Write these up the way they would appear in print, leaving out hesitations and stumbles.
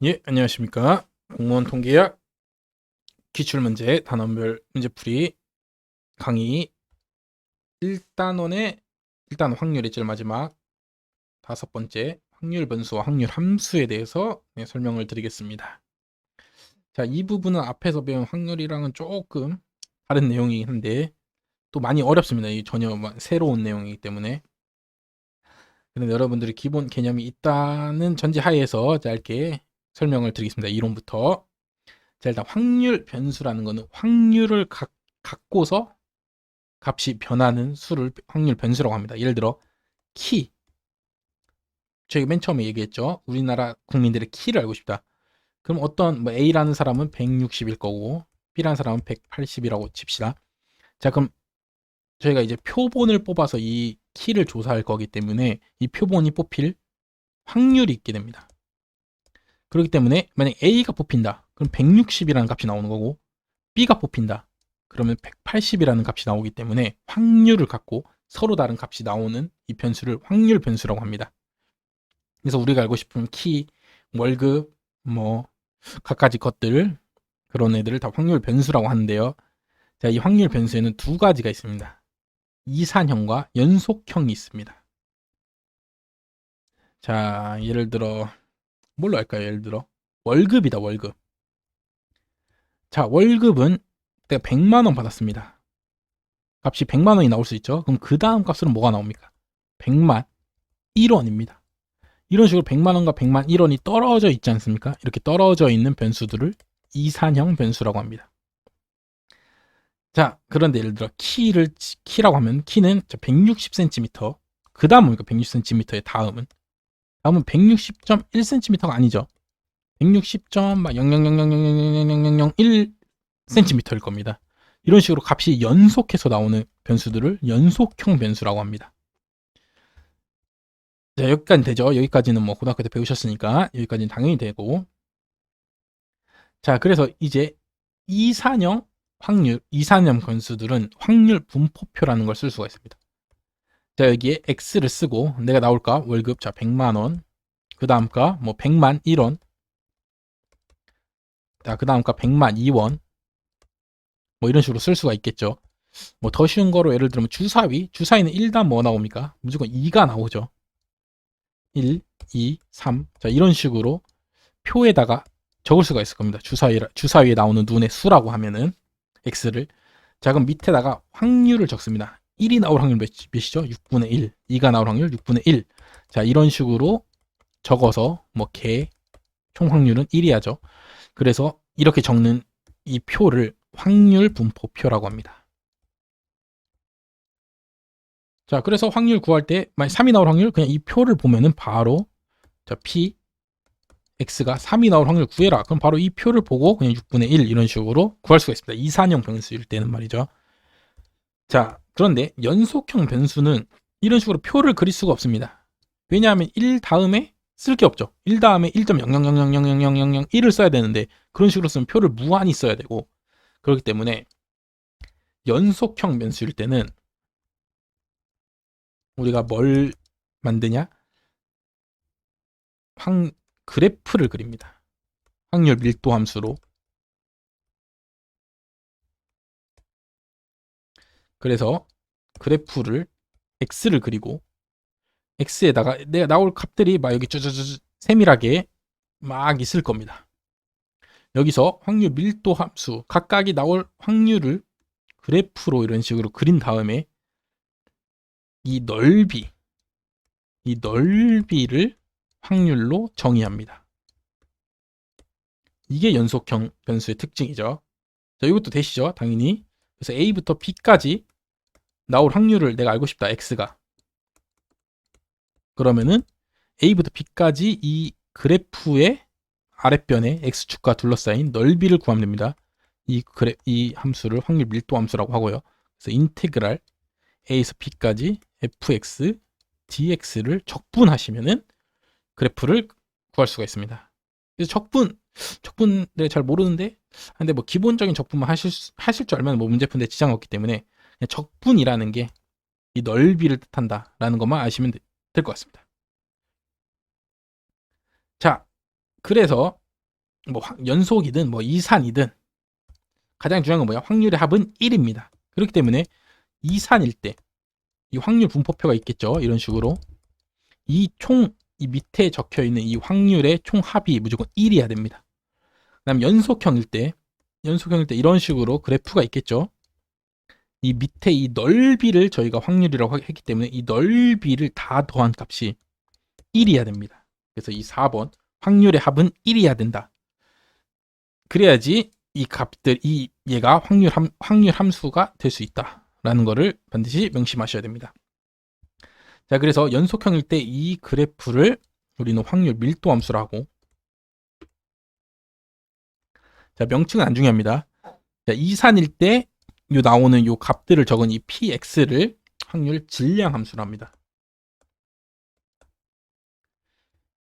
예, 안녕하십니까. 공무원 통계학 기출문제 단원별 문제풀이 강의 1단원의 일단 확률의 제일 마지막 다섯 번째 확률 변수와 확률 함수에 대해서 설명을 드리겠습니다. 자, 이 부분은 앞에서 배운 확률이랑은 조금 다른 내용이긴 한데 또 많이 어렵습니다. 이 전혀 새로운 내용이기 때문에. 그런데 여러분들이 기본 개념이 있다는 전제하에서 짧게 설명을 드리겠습니다. 이론부터. 자, 일단 확률 변수라는 거는 확률을 갖고서 값이 변하는 수를 확률 변수라고 합니다. 예를 들어 키, 저희가 맨 처음에 얘기했죠. 우리나라 국민들의 키를 알고 싶다. 그럼 어떤 A라는 사람은 160일 거고 B라는 사람은 180이라고 칩시다. 자, 그럼 저희가 이제 표본을 뽑아서 이 키를 조사할 거기 때문에 이 표본이 뽑힐 확률이 있게 됩니다. 그렇기 때문에 만약 A가 뽑힌다. 그럼 160이라는 값이 나오는 거고 B가 뽑힌다. 그러면 180이라는 값이 나오기 때문에 확률을 갖고 서로 다른 값이 나오는 이 변수를 확률 변수라고 합니다. 그래서 우리가 알고 싶은 키, 월급, 갖가지 것들, 그런 애들을 다 확률 변수라고 하는데요. 자, 이 확률 변수에는 두 가지가 있습니다. 이산형과 연속형이 있습니다. 자, 예를 들어 뭘로 할까요? 예를 들어 월급이다, 월급. 자, 월급은 내가 100만 원 받았습니다. 값이 100만 원이 나올 수 있죠. 그럼 그 다음 값으로 뭐가 나옵니까? 100만 1원입니다. 이런 식으로 100만 원과 100만 1원이 떨어져 있지 않습니까? 이렇게 떨어져 있는 변수들을 이산형 변수라고 합니다. 자, 그런데 예를 들어 키라고 하면 키는 160cm, 그 다음 뭡니까? 160cm의 다음은 160.1cm가 아니죠. 160.000000001cm일 겁니다. 이런 식으로 값이 연속해서 나오는 변수들을 연속형 변수라고 합니다. 자, 여기까지 되죠. 여기까지는 고등학교 때 배우셨으니까 여기까지는 당연히 되고. 자, 그래서 이제 이산형 변수들은 확률 분포표라는 걸 쓸 수가 있습니다. 자, 여기에 x를 쓰고 내가 나올까? 월급, 자, 100만 원. 그 다음 가 100만 1원. 자, 그 다음 가 100만 2원. 이런 식으로 쓸 수가 있겠죠. 더 쉬운 거로 예를 들면 주사위는 1단 뭐 나옵니까? 무조건 2가 나오죠. 1, 2, 3. 자, 이런 식으로 표에다가 적을 수가 있을 겁니다. 주사위에 나오는 눈의 수라고 하면은 x를. 자, 그럼 밑에다가 확률을 적습니다. 1이 나올 확률 몇이죠? 6분의 1. 2가 나올 확률 6분의 1. 자, 이런 식으로 적어서 총 확률은 1이야죠. 그래서 이렇게 적는 이 표를 확률 분포표라고 합니다. 자, 그래서 확률 구할 때 만약 3이 나올 확률 그냥 이 표를 보면은 바로 자, P x가 3이 나올 확률 구해라. 그럼 바로 이 표를 보고 그냥 6분의 1 이런 식으로 구할 수가 있습니다. 이산형 변수일 때는 말이죠. 자, 그런데 연속형 변수는 이런 식으로 표를 그릴 수가 없습니다. 왜냐하면 1 다음에 쓸 게 없죠. 1 다음에 1.000000001을 써야 되는데 그런 식으로 쓰면 표를 무한히 써야 되고 그렇기 때문에 연속형 변수일 때는 우리가 뭘 만드냐? 그래프를 그립니다. 확률 밀도 함수로. 그래서 그래프를 x를 그리고 x에다가 내가 나올 값들이 막 여기 쭈쭈쭈 세밀하게 막 있을 겁니다. 여기서 확률 밀도 함수 각각이 나올 확률을 그래프로 이런 식으로 그린 다음에 이 넓이를 확률로 정의합니다. 이게 연속형 변수의 특징이죠. 자, 이것도 되시죠? 당연히. 그래서 A부터 B까지 나올 확률을 내가 알고 싶다. X가. 그러면은 A부터 B까지 이 그래프의 아랫변에 X축과 둘러싸인 넓이를 구하면 됩니다. 이 함수를 확률 밀도 함수라고 하고요. 그래서 인테그랄 A에서 B까지 fx dx를 적분하시면은 그래프를 구할 수가 있습니다. 그래서 적분 내가 잘 모르는데 근데 기본적인 적분만 하실 줄 알면 문제푼데 지장 없기 때문에 적분이라는 게 이 넓이를 뜻한다라는 것만 아시면 될 것 같습니다. 자, 그래서 뭐 연속이든 뭐 이산이든 가장 중요한 건 뭐야? 확률의 합은 1입니다. 그렇기 때문에 이산일 때 이 확률 분포표가 있겠죠. 이런 식으로 이 밑에 적혀 있는 이 확률의 총 합이 무조건 1이어야 됩니다. 그다음 연속형일 때 이런 식으로 그래프가 있겠죠. 이 밑에 이 넓이를 저희가 확률이라고 했기 때문에 이 넓이를 다 더한 값이 1이어야 됩니다. 그래서 이 4번 확률의 합은 1이어야 된다. 그래야지 이 값들 얘가 확률 함수가 될 수 있다라는 거를 반드시 명심하셔야 됩니다. 자, 그래서 연속형일 때 이 그래프를 우리는 확률 밀도 함수로 하고, 자, 명칭은 안 중요합니다. 자, 이산일 때 요 나오는 요 값들을 적은 이 px를 확률 질량 함수로 합니다.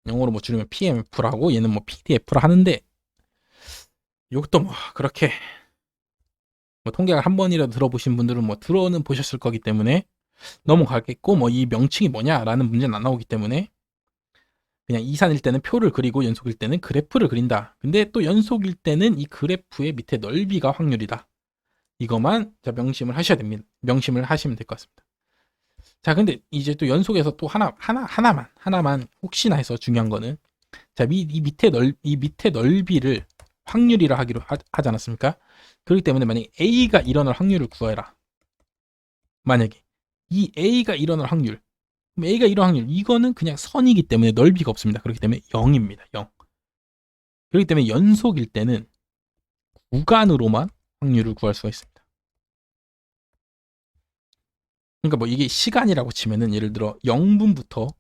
영어로 뭐 줄이면 PMF라고, 얘는 뭐 PDF라 하는데, 이것도 뭐 그렇게 뭐 통계학 한 번이라도 들어보신 분들은 뭐 들어는 보셨을 거기 때문에 넘어가겠고, 뭐 이 명칭이 뭐냐라는 문제는 안 나오기 때문에 그냥 이산일 때는 표를 그리고 연속일 때는 그래프를 그린다. 근데 또 연속일 때는 이 그래프의 밑에 넓이가 확률이다. 이것만 자 명심을 하셔야 됩니다. 명심을 하시면 될 것 같습니다. 자, 근데 이제 또 연속에서 또 하나만 혹시나 해서 중요한 거는, 자, 이 밑에 넓이를 확률이라 하기로 하지 않았습니까? 그렇기 때문에 만약에 A가 일어날 확률을 구해라. 만약에 이 A가 일어날 확률, 그럼 A가 일어날 확률, 이거는 그냥 선이기 때문에 넓이가 없습니다. 그렇기 때문에 0입니다. 0. 그렇기 때문에 연속일 때는 구간으로만 확률을 구할 수가 있습니다. 그러니까 뭐 이게 시간이라고 치면은 예를 들어 0분부터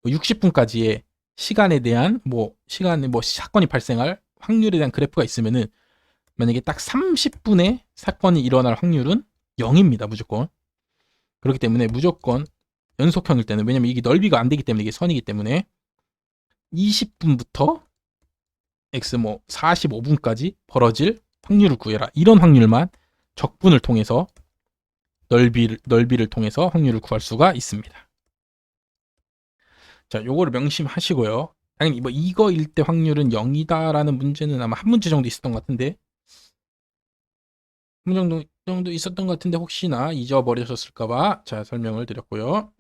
60분까지의 시간에 대한 시간에 사건이 발생할 확률에 대한 그래프가 있으면은, 만약에 딱 30분에 사건이 일어날 확률은 0입니다. 무조건. 그렇기 때문에 무조건 연속형일 때는, 왜냐면 이게 넓이가 안 되기 때문에, 이게 선이기 때문에 20분부터 x 45분까지 벌어질 확률을 구해라. 이런 확률만 적분을 통해서 넓이를 통해서 확률을 구할 수가 있습니다. 자, 요거를 명심하시고요. 당연히 뭐 이거일 때 확률은 0이다라는 문제는 아마 한 문제 정도 있었던 것 같은데, 한 문제 정도 있었던 것 같은데 혹시나 잊어버리셨을까봐 자 설명을 드렸고요.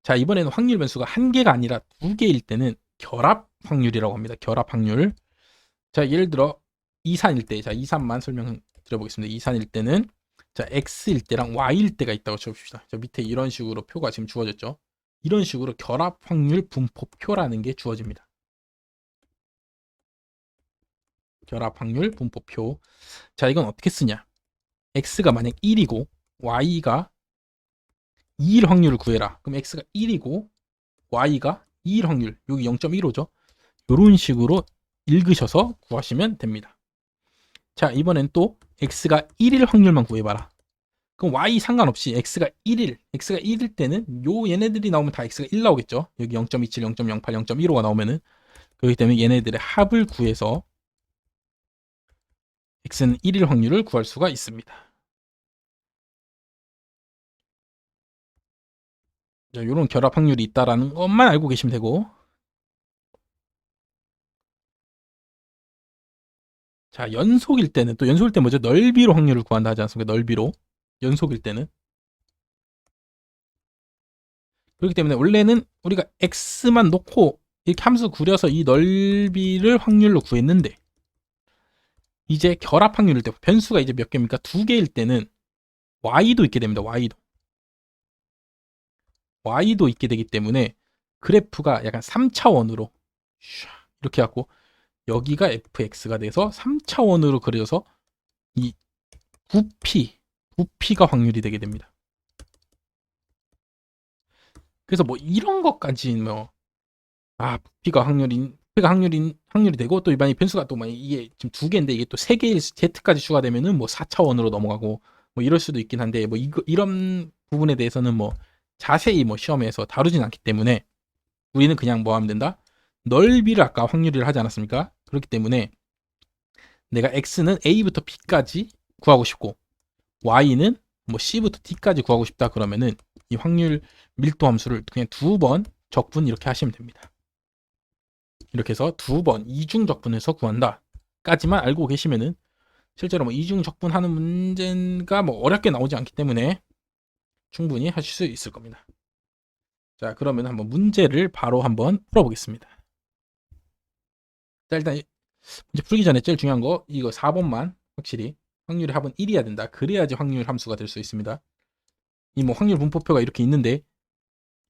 자, 이번에는 확률 변수가 한 개가 아니라 두 개일 때는 결합 확률이라고 합니다. 결합 확률. 자, 예를 들어 이산일 때, 자 이산만 설명 드려보겠습니다. 이산일 때는 자 x일 때랑 y일 때가 있다고 쳐봅시다. 자, 밑에 이런 식으로 표가 지금 주어졌죠. 이런 식으로 결합 확률 분포표라는 게 주어집니다. 결합 확률 분포표. 자, 이건 어떻게 쓰냐? x가 만약 1이고 y가 2일 확률을 구해라. 그럼 x가 1이고 y가 2일 확률, 여기 0.15죠. 이런 식으로 읽으셔서 구하시면 됩니다. 자, 이번엔 또 x가 1일 확률만 구해봐라. 그럼 y 상관없이 x가 1일 때는 얘네들이 나오면 다 x가 1 나오겠죠. 여기 0.27, 0.08, 0.15가 나오면은, 그렇기 때문에 얘네들의 합을 구해서 x는 1일 확률을 구할 수가 있습니다. 자, 이런 결합 확률이 있다라는 것만 알고 계시면 되고, 자, 연속일 때는 또 연속일 때 뭐죠? 넓이로 확률을 구한다 하지 않습니까? 넓이로. 연속일 때는. 그렇기 때문에 원래는 우리가 x만 놓고 이렇게 함수 구려서 이 넓이를 확률로 구했는데, 이제 결합 확률일 때 변수가 이제 몇 개입니까? 두 개일 때는 y도 있게 됩니다. y도 있게 되기 때문에 그래프가 약간 3차원으로 이렇게 갖고 여기가 fx가 돼서 3차원으로 그려져서 이 부피가 확률이 되게 됩니다. 그래서 뭐 이런 것까지 부피가 확률이 되고, 또 일반이 변수가 또 이게 지금 두 개인데 이게 또 세 개일 z까지 추가되면은 뭐 4차원으로 넘어가고 뭐 이럴 수도 있긴 한데, 뭐 이런 부분에 대해서는 뭐 자세히 뭐 시험에서 다루진 않기 때문에 우리는 그냥 뭐 하면 된다? 넓이를 아까 확률을 하지 않았습니까? 그렇기 때문에 내가 x는 a부터 b까지 구하고 싶고 y는 뭐 c부터 d까지 구하고 싶다 그러면은 이 확률 밀도 함수를 그냥 두 번 적분 이렇게 하시면 됩니다. 이렇게 해서 두 번 이중 적분해서 구한다 까지만 알고 계시면은 실제로 뭐 이중 적분하는 문제가 뭐 어렵게 나오지 않기 때문에 충분히 하실 수 있을 겁니다. 자, 그러면 한번 문제를 바로 한번 풀어보겠습니다. 자, 일단 문제 풀기 전에 제일 중요한 거 이거 4번만 확실히 확률의 합은 1이어야 된다. 그래야지 확률 함수가 될 수 있습니다. 이 뭐 확률 분포표가 이렇게 있는데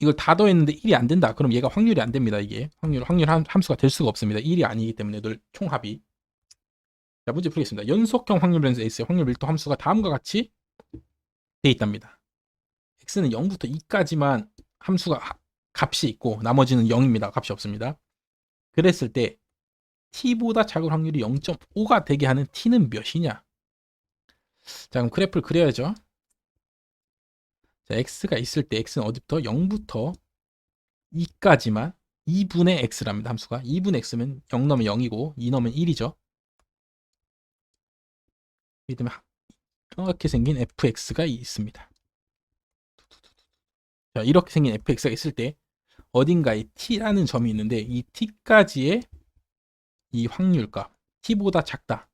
이걸 다 더했는데 1이 안 된다. 그럼 얘가 확률이 안 됩니다. 이게 확률 함수가 될 수가 없습니다. 1이 아니기 때문에 늘 총합이. 자, 문제 풀겠습니다. 연속형 확률 변수 X의 확률 밀도 함수가 다음과 같이 돼 있답니다. X는 0부터 2까지만 함수가 값이 있고 나머지는 0입니다. 값이 없습니다. 그랬을 때 t보다 작은 확률이 0.5가 되게 하는 t는 몇이냐? 자, 그럼 그래프를 그려야죠. 자, x가 있을 때 x는 어디부터? 0부터 2까지만 2분의 x랍니다. 함수가 2분의 x면 0 넣으면 0이고 2 넣으면 1이죠. 이렇게 되면 이렇게 생긴 fx가 있습니다. 자, 이렇게 생긴 fx가 있을 때 어딘가에 t라는 점이 있는데 이 t까지의 이 확률값 t보다 작다.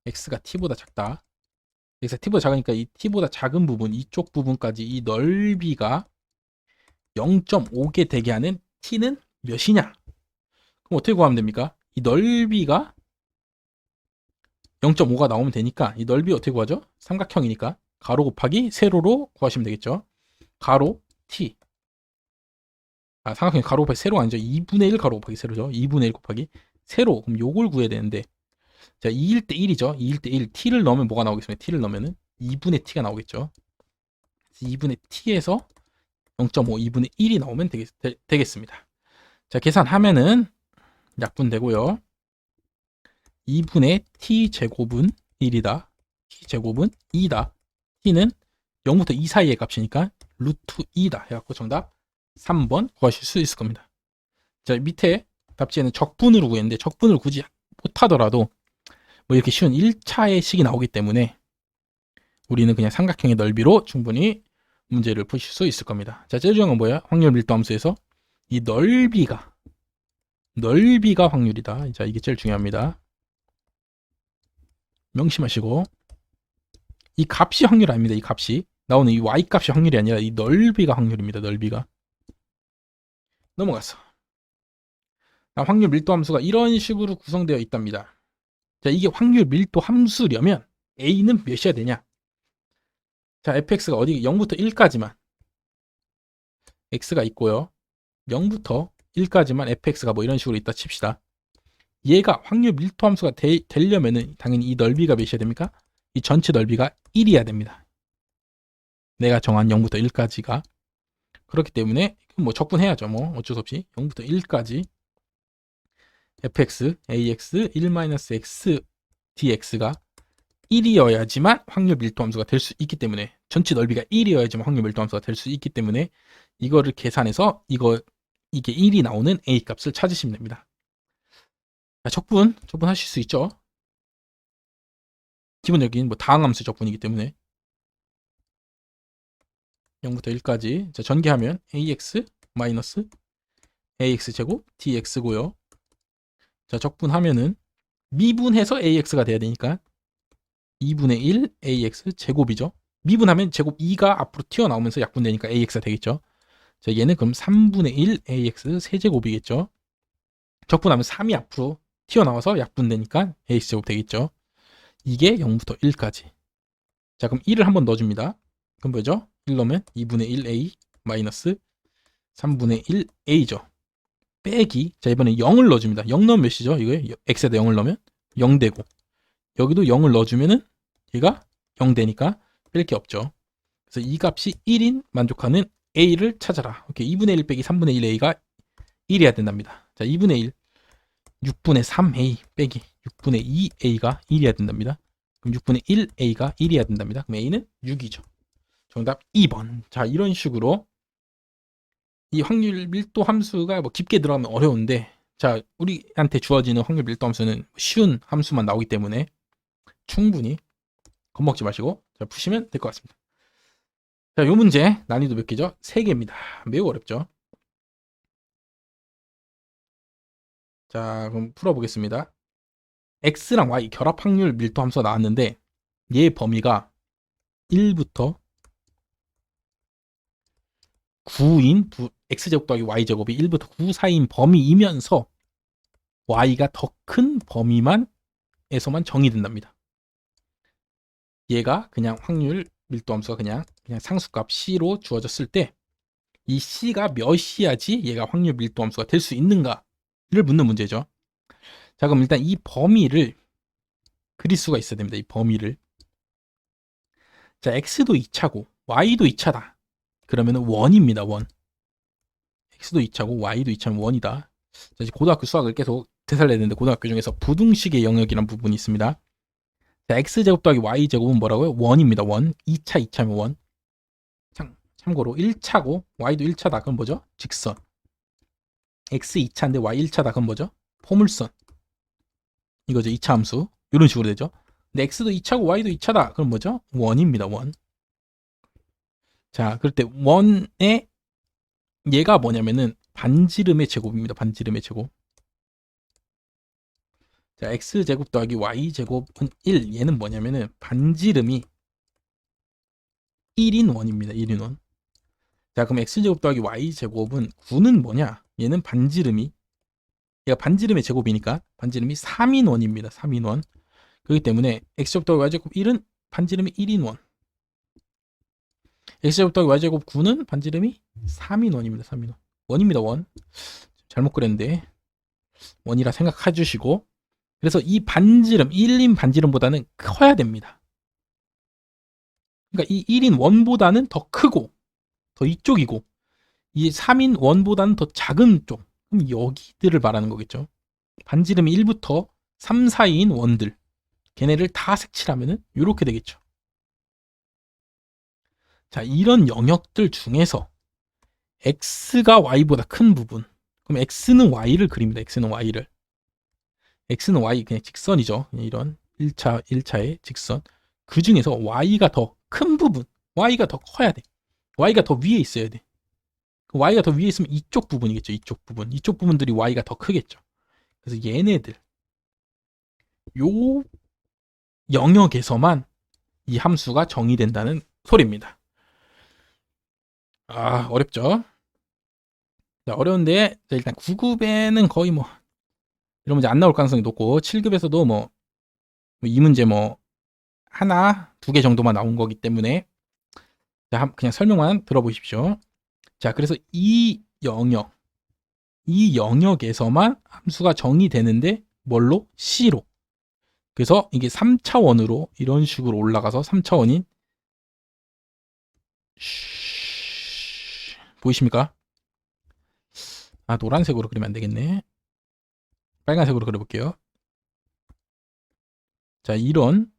x가 t보다 작다. x가 t보다 작으니까 이 t보다 작은 부분 이쪽 부분까지 이 넓이가 0.5개 되게 하는 t는 몇이냐? 그럼 어떻게 구하면 됩니까? 이 넓이가 0.5가 나오면 되니까 이 넓이 어떻게 구하죠? 삼각형이니까 가로 곱하기 세로로 구하시면 되겠죠. 가로 t 삼각형이 가로 곱하기 세로가 아니죠. 2분의 1 가로 곱하기 세로죠. 2분의 1 곱하기 세로. 그럼 요걸 구해야 되는데 자, 2일 때 1이죠. 2일 때 1. t를 넣으면 뭐가 나오겠습니까? t를 넣으면은 2분의 t가 나오겠죠. 2분의 t에서 0.5, 2분의 1이 나오면 되겠습니다. 자, 계산하면은 약분되고요. 2분의 t 제곱은 1이다. t 제곱은 2다. t는 0부터 2 사이의 값이니까 루트 2다. 해갖고 정답 3번 구하실 수 있을 겁니다. 자, 밑에 답지에는 적분으로 구했는데 적분을 굳이 못하더라도 뭐 이렇게 쉬운 1차의 식이 나오기 때문에 우리는 그냥 삼각형의 넓이로 충분히 문제를 푸실 수 있을 겁니다. 자, 제일 중요한 건 뭐야? 확률 밀도 함수에서 이 넓이가 확률이다. 자, 이게 제일 중요합니다. 명심하시고 이 값이 확률 아닙니다. 이 값이 나오는 이 y 값이 확률이 아니라 이 넓이가 확률입니다. 넓이가. 넘어갔어. 확률 밀도 함수가 이런 식으로 구성되어 있답니다. 자, 이게 확률 밀도 함수려면 a는 몇이어야 되냐? 자, fx가 어디 0부터 1까지만 x가 있고요. 0부터 1까지만 fx가 뭐 이런 식으로 있다 칩시다. 얘가 확률 밀도 함수가 되려면은 당연히 이 넓이가 몇이어야 됩니까? 이 전체 넓이가 1이어야 됩니다. 내가 정한 0부터 1까지가. 그렇기 때문에 뭐 적분해야죠. 뭐 어쩔 수 없이 0부터 1까지 fx, ax, 1-x dx가 1이어야지만 확률 밀도 함수가 될 수 있기 때문에 전체 넓이가 1이어야지만 확률 밀도 함수가 될 수 있기 때문에 이거를 계산해서 이게 1이 나오는 a 값을 찾으시면 됩니다. 자, 적분하실 수 있죠. 기본적인 뭐 다항함수 적분이기 때문에 0부터 1까지 자, 전개하면 ax 마이너스 ax 제곱 dx고요. 자, 적분하면은 미분해서 ax가 돼야 되니까 2분의 1 ax 제곱이죠. 미분하면 제곱 2가 앞으로 튀어나오면서 약분되니까 ax가 되겠죠. 자, 얘는 그럼 3분의 1 ax 세제곱이겠죠. 적분하면 3이 앞으로 튀어나와서 약분되니까 ax 제곱 되겠죠. 이게 0부터 1까지. 자, 그럼 1을 한번 넣어줍니다. 그럼 뭐죠? 1 넣으면 2분의 1a 마이너스 3분의 1a죠. 빼기. 자, 이번에 0을 넣어줍니다. 0 넣으면 몇이죠? 이거 x에다 0을 넣으면 0 되고 여기도 0을 넣어주면은 얘가 0 되니까 뺄 게 없죠. 그래서 이 값이 1인 만족하는 a를 찾아라. 오케이. 2분의 1 빼기 3분의 1a가 1이어야 된답니다. 자, 2분의 1 6분의 3a 빼기 6분의 2a가 1이어야 된답니다. 그럼 6분의 1a가 1이어야 된답니다. 그럼 a는 6이죠. 정답 2번. 자, 이런 식으로 이 확률 밀도 함수가 뭐 깊게 들어가면 어려운데 자, 우리한테 주어지는 확률 밀도 함수는 쉬운 함수만 나오기 때문에 충분히 겁먹지 마시고 자, 푸시면 될 것 같습니다. 자, 요 문제 난이도 몇 개죠? 3개입니다. 매우 어렵죠? 자, 그럼 풀어보겠습니다. x랑 y 결합 확률 밀도 함수가 나왔는데 얘의 범위가 1부터 9인 x제곱 더하기 y제곱이 1부터 9 사이인 범위이면서 y가 더 큰 범위만에서만 정의된답니다. 얘가 그냥 확률 밀도 함수가 그냥 상수값 c로 주어졌을 때 이 c가 몇이야지 얘가 확률 밀도 함수가 될 수 있는가를 묻는 문제죠. 자, 그럼 일단 이 범위를 그릴 수가 있어야 됩니다. 이 범위를. 자, x도 2차고 y도 2차다. 그러면은 1입니다. 1. x도 2차고 y도 2차면 1이다. 자, 이제 고등학교 수학을 계속 되살려야 되는데 고등학교 중에서 부등식의 영역이라는 부분이 있습니다. 자, x제곱 더하기 y제곱은 뭐라고요? 1입니다. 1. 2차면 1. 참고로 1차고 y도 1차다. 그럼 뭐죠? 직선. x 2차인데 y 1차다. 그럼 뭐죠? 포물선. 이거죠. 2차 함수. 이런 식으로 되죠. 근데 x도 2차고 y도 2차다. 그럼 뭐죠? 1입니다. 1. 자, 그럴 때 1의 얘가 뭐냐면은 반지름의 제곱입니다. 반지름의 제곱. 자, x제곱 더하기 y제곱은 1. 얘는 뭐냐면은 반지름이 1인 원입니다. 1인 원. 자, 그럼 x제곱 더하기 y제곱은 9는 뭐냐? 얘는 반지름이 얘가 반지름의 제곱이니까 반지름이 3인 원입니다. 3인 원. 그렇기 때문에 x제곱 더하기 y제곱 1은 반지름이 1인 원. x제곱 더하기 y제곱 9는 반지름이 3인 원입니다. 3인 원. 원입니다. 원. 잘못 그렸는데 원이라 생각해 주시고, 그래서 이 반지름 1인 반지름보다는 커야 됩니다. 그러니까 이 1인 원보다는 더 크고 더 이쪽이고 이 3인 원보다는 더 작은 쪽, 그럼 여기들을 말하는 거겠죠. 반지름이 1부터 3 사이인 원들, 걔네를 다 색칠하면은 이렇게 되겠죠. 자, 이런 영역들 중에서 x가 y보다 큰 부분, 그럼 x는 y를 그립니다. x는 y를. x는 y 그냥 직선이죠. 그냥 이런 1차의 직선. 그 중에서 y가 더 큰 부분, y가 더 커야 돼. y가 더 위에 있어야 돼. y가 더 위에 있으면 이쪽 부분이겠죠. 이쪽 부분. 이쪽 부분들이 y가 더 크겠죠. 그래서 얘네들 요 영역에서만 이 함수가 정의된다는 소리입니다. 아, 어렵죠? 자, 어려운데 일단 9급에는 거의 뭐 이런 문제 안 나올 가능성이 높고 7급에서도 뭐 이 문제 뭐 하나, 두 개 정도만 나온 거기 때문에 자, 그냥 설명만 들어보십시오. 자, 그래서 이 영역에서만 함수가 정의되는데 뭘로? C로. 그래서 이게 3차원으로 이런 식으로 올라가서 3차원인 보이십니까? 아, 노란색으로 그리면 안 되겠네. 빨간색으로 그려볼게요. 자, 이런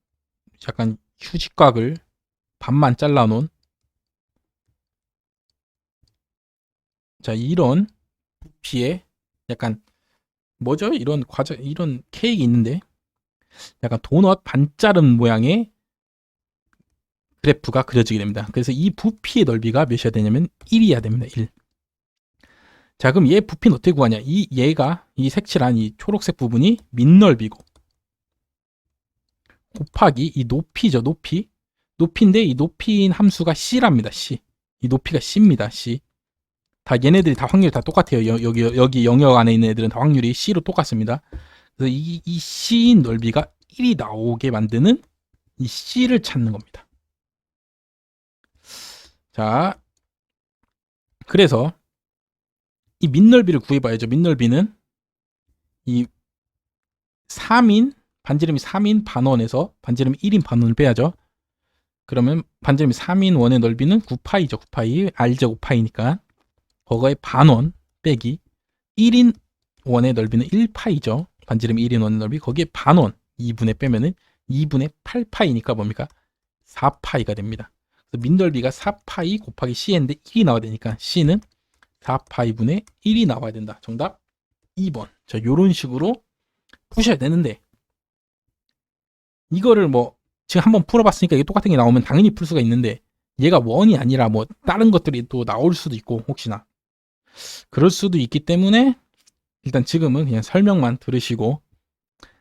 약간 휴지각을 반만 잘라놓은 자, 이런 부피에 약간 뭐죠? 이런 과자, 이런 케이크 있는데 약간 도넛 반자름 모양의 그래프가 그려지게 됩니다. 그래서 이 부피의 넓이가 몇이어야 되냐면 1이어야 됩니다. 1. 자, 그럼 얘 부피는 어떻게 구하냐? 얘가 이 색칠한 이 초록색 부분이 밑넓이고 곱하기 이 높이죠. 높이인데 이 높이인 함수가 C랍니다. C. 이 높이가 C입니다. C. 다 얘네들이 다 확률이 다 똑같아요. 여기 영역 안에 있는 애들은 다 확률이 C로 똑같습니다. 그래서 이 C인 넓이가 1이 나오게 만드는 이 C를 찾는 겁니다. 자, 그래서 이 밑넓이를 구해봐야죠. 밑넓이는 이 3인 반지름이 3인 반원에서 반지름이 1인 반원을 빼야죠. 그러면 반지름이 3인 원의 넓이는 9파이죠. 9파이. r제곱 파이니까 그거의 반원 빼기 1인 원의 넓이는 1파이죠. 반지름이 1인 원의 넓이 거기에 반원 2분의 빼면은 2분의 8파이니까 뭡니까? 4파이가 됩니다. 그래서 밑넓이가 4파이 곱하기 C인데 1이 나와야 되니까 C는 4파이분의 1이 나와야 된다. 정답 2번. 자, 요런 식으로 푸셔야 되는데 이거를 뭐 지금 한번 풀어봤으니까 이게 똑같은 게 나오면 당연히 풀 수가 있는데 얘가 원이 아니라 뭐 다른 것들이 또 나올 수도 있고 혹시나 그럴 수도 있기 때문에 일단 지금은 그냥 설명만 들으시고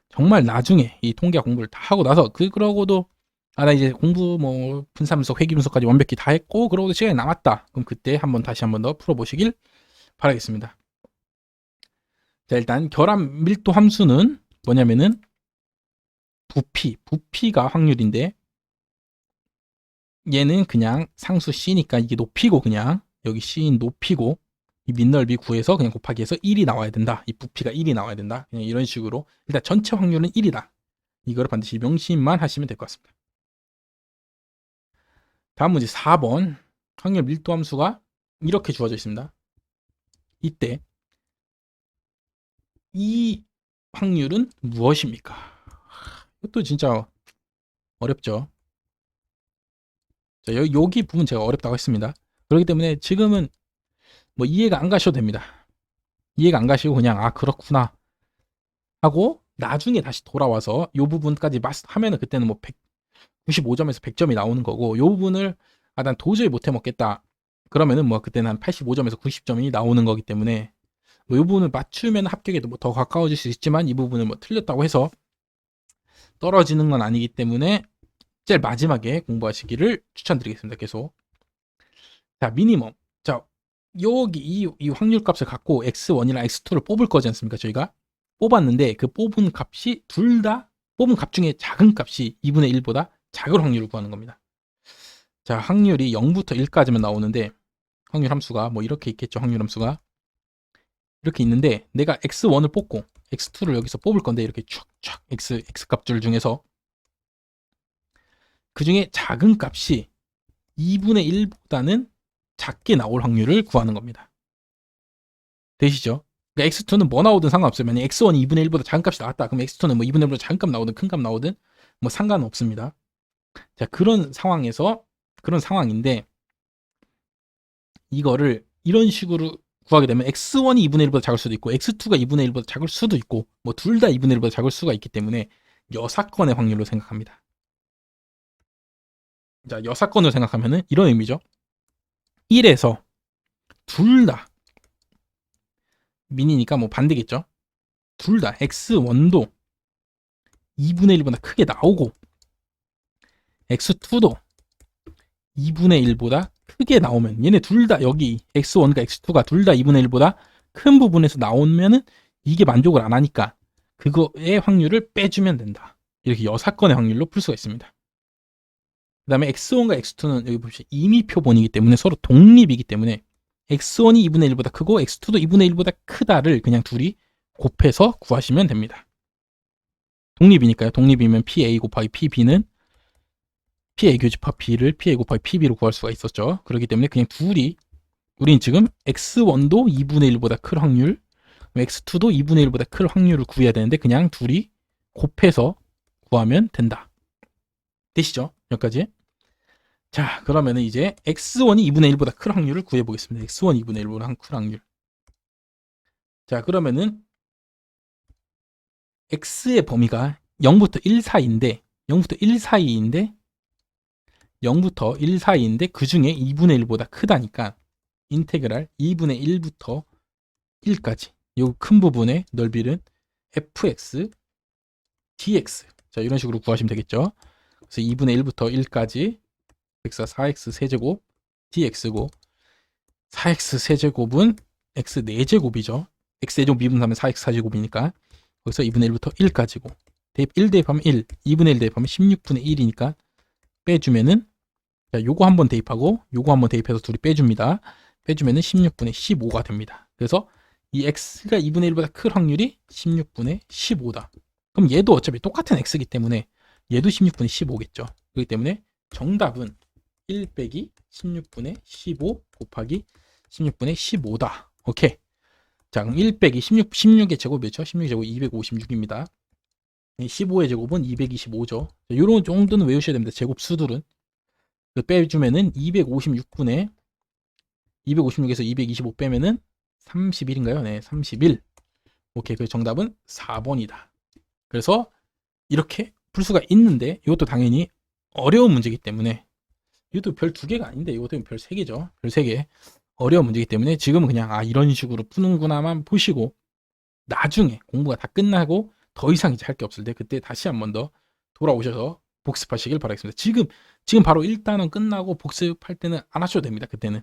정말 나중에 이 통계학 공부를 다 하고 나서 그러고도 나 이제 공부 뭐 분산분석, 회귀분석까지 완벽히 다 했고 그러고도 시간이 남았다. 그럼 그때 다시 한번 더 풀어보시길 바라겠습니다. 자, 일단 결합 밀도 함수는 뭐냐면은 부피가 확률인데 얘는 그냥 상수 C니까 이게 높이고 그냥 여기 C인 높이고 이 밑넓이 구해서 그냥 곱하기 해서 1이 나와야 된다. 이 부피가 1이 나와야 된다. 그냥 이런 식으로 일단 전체 확률은 1이다. 이거를 반드시 명심만 하시면 될 것 같습니다. 다음 문제 4번 확률 밀도 함수가 이렇게 주어져 있습니다. 이때 이 확률은 무엇입니까? 이것도 진짜 어렵죠. 자, 여기 부분 제가 어렵다고 했습니다. 그렇기 때문에 지금은 뭐 이해가 안 가셔도 됩니다. 이해가 안 가시고 그냥 그렇구나 하고 나중에 다시 돌아와서 이 부분까지 하면은 그때는 뭐 95점에서 100점이 나오는 거고 이 부분을 난 도저히 못해 먹겠다 그러면은 뭐 그때는 한 85점에서 90점이 나오는 거기 때문에 뭐 이 부분을 맞추면 합격에도 뭐 더 가까워질 수 있지만 이 부분을 뭐 틀렸다고 해서 떨어지는 건 아니기 때문에 제일 마지막에 공부하시기를 추천드리겠습니다. 계속. 자, 미니멈. 자, 여기 이 확률 값을 갖고 x1이랑 x2를 뽑을 거지 않습니까? 저희가 뽑았는데 그 뽑은 값이 둘 다 뽑은 값 중에 작은 값이 2분의 1보다 작은 확률을 구하는 겁니다. 자, 확률이 0부터 1까지만 나오는데 확률 함수가 뭐 이렇게 있겠죠. 확률 함수가 이렇게 있는데 내가 x1을 뽑고 x2를 여기서 뽑을 건데 이렇게 촥촥 x 값들 중에서 그 중에 작은 값이 2분의 1보다는 작게 나올 확률을 구하는 겁니다. 되시죠? 그러니까 x2는 뭐 나오든 상관없어요. 만약 x1이 2분의 1보다 작은 값이 나왔다. 그럼 x2는 뭐 2분의 1보다 작은 값 나오든 큰 값 나오든 뭐 상관없습니다. 자, 그런 상황인데 이거를 이런 식으로 구하게 되면 x1이 2분의 1보다 작을 수도 있고 x2가 2분의 1보다 작을 수도 있고 뭐 둘 다 2분의 1보다 작을 수가 있기 때문에 여사건의 확률로 생각합니다. 자, 여사건으로 생각하면은 이런 의미죠. 1에서 둘 다 민이니까 뭐 반대겠죠. 둘 다 x1도 2분의 1보다 크게 나오고 x2도 2분의 1보다 크게 나오면 얘네 둘 다 여기 x1과 x2가 둘 다 2분의 1보다 큰 부분에서 나오면은 이게 만족을 안 하니까 그거의 확률을 빼주면 된다. 이렇게 여사건의 확률로 풀 수가 있습니다. 그 다음에 x1과 x2는 여기 보시면 임의표본이기 때문에 서로 독립이기 때문에 x1이 2분의 1보다 크고 x2도 2분의 1보다 크다를 그냥 둘이 곱해서 구하시면 됩니다. 독립이니까요. 독립이면 PA 곱하기 PB는 PA 교집합 B를 PA 곱하기 PB로 구할 수가 있었죠. 그렇기 때문에 그냥 우린 지금 x1도 2분의 1보다 클 확률, x2도 2분의 1보다 클 확률을 구해야 되는데 그냥 둘이 곱해서 구하면 된다. 되시죠? 여기까지. 자, 그러면은 이제 x1이 2분의 1보다 클 확률을 구해보겠습니다. x1 2분의 1보다 클 확률. 자, 그러면은 x의 범위가 0부터 1 사이인데 0부터 1 사이인데 그 중에 2분의 1보다 크다니까 인테그랄 2분의 1부터 1까지 요 큰 부분의 넓이는 fx dx. 자, 이런 식으로 구하시면 되겠죠. 그래서 2분의 1부터 1까지 x가 4x 세제곱 dx고 4x 세제곱은 x 4제곱이죠. x 세제곱 미분하면 4x 4제곱이니까 거기서 2분의 1부터 1까지고 1 대입하면 1, 2분의 1 대입하면 16분의 1이니까 빼주면은 자, 요거 한번 대입하고 요거 한번 대입해서 둘이 빼줍니다. 빼주면은 16분의 15가 됩니다. 그래서 이 x가 2분의 1보다 클 확률이 16분의 15다. 그럼 얘도 어차피 똑같은 x이기 때문에 얘도 16분의 15겠죠. 그렇기 때문에 정답은 1 빼기 16분의 15 곱하기 16분의 15다. 오케이. 자, 그럼 1 빼기 16의 제곱 몇죠? 16의 제곱 256입니다. 15의 제곱은 225죠. 이런 정도는 외우셔야 됩니다. 제곱 수들은. 빼주면은 256분의 256에서 225 빼면은 31인가요? 네, 31. 오케이. 그 정답은 4번이다. 그래서 이렇게 풀 수가 있는데 이것도 당연히 어려운 문제이기 때문에 이것도 별 2개가 아닌데 이것도 별 3개죠. 별 3개. 어려운 문제이기 때문에 지금은 그냥 이런 식으로 푸는구나만 보시고 나중에 공부가 다 끝나고 더 이상 이제 할 게 없을 때 그때 다시 한 번 더 돌아오셔서 복습하시길 바라겠습니다. 지금 바로 1단원 끝나고 복습할 때는 안 하셔도 됩니다. 그때는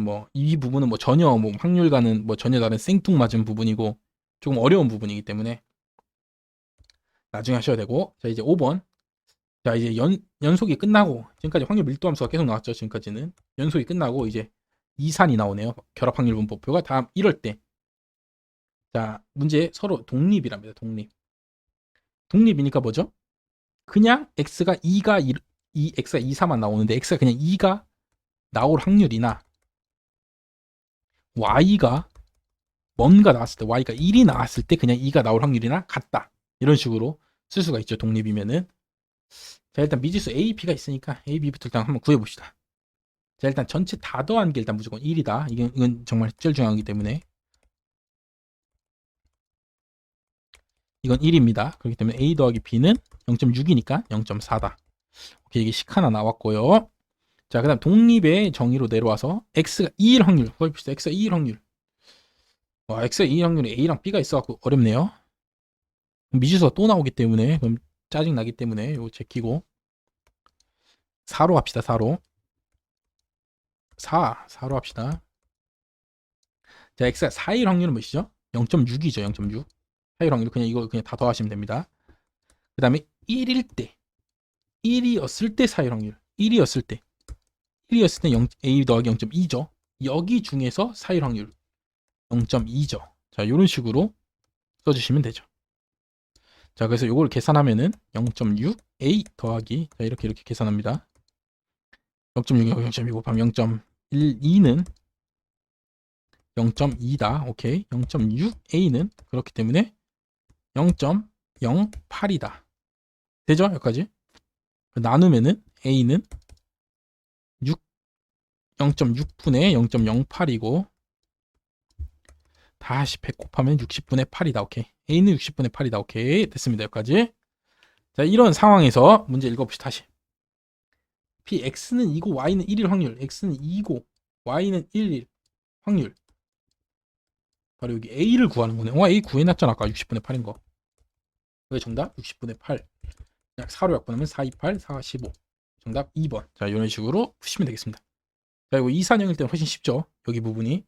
뭐 이 부분은 뭐 전혀 뭐 확률과는 뭐 전혀 다른 생뚱맞은 부분이고 조금 어려운 부분이기 때문에 나중에 하셔야 되고. 자, 이제 5번. 자, 이제 연속이 끝나고 지금까지 확률 밀도함수가 계속 나왔죠. 지금까지는 연속이 끝나고 이제 이산이 나오네요. 결합 확률 분포표가. 다음 이럴 때, 자, 문제 서로 독립이랍니다. 독립이니까 뭐죠? 그냥 x가 2가 2x가 2, 4만 나오는데 x가 그냥 2가 나올 확률이나 y가 뭔가 나왔을 때, y가 1이 나왔을 때 그냥 2가 나올 확률이나 같다. 이런 식으로 쓸 수가 있죠. 독립이면은. 자, 일단 미지수 A, B가 있으니까 A, B부터 일단 한번 구해봅시다. 자, 일단 전체 다 더한 게 일단 무조건 1이다. 이건 정말 제일 중요한 거기 때문에. 이건 1입니다. 그렇기 때문에 A 더하기 B는 0.6이니까 0.4다. 오케이, 이게 식 하나 나왔고요. 자, 그 다음 독립의 정의로 내려와서 X가 2일 확률 구해봅시다. X가 2일 확률. 와, X가 2일 확률에 A랑 B가 있어갖고 어렵네요. 미지수가 또 나오기 때문에, 그럼 짜증나기 때문에 이거 제끼고 4로 합시다. 4로 합시다. 자, X가 4일 확률은 몇이죠? 0.6이죠. 0.6. 4일 확률 그냥 이거 그냥 다 더하시면 됩니다. 그 다음에 1일 때, 1이었을 때 4일 확률. 1이었을 때 A 더하기 0.2죠. 여기 중에서 4일 확률 0.2죠. 자, 이런 식으로 써주시면 되죠. 자, 그래서 이걸 계산하면은 0.6 A 더하기, 자, 이렇게 계산합니다. 0.6, 0.2 곱하면 0.12는 0.2다. 오케이. 0.6 A는 그렇기 때문에 0.08이다. 되죠? 여기까지. 나누면은 A는 0.6분의 0.08이고 다시 100 곱하면 60분의 8이다. 오케이. A는 60분의 8이다. 오케이. 됐습니다. 여기까지. 자, 이런 상황에서 문제 읽어봅시다. 다시. X는 2고 Y는 1일 확률. X는 2고 Y는 1일 확률. 바로 여기 A를 구하는 거네. A 구해놨잖아. 아까 60분의 8인 거. 왜 정답? 60분의 8. 약 4로 약분하면 4, 2, 8, 4, 15. 정답 2번. 자, 이런 식으로 푸시면 되겠습니다. 자, 이거 이산형일 때는 훨씬 쉽죠. 여기 부분이.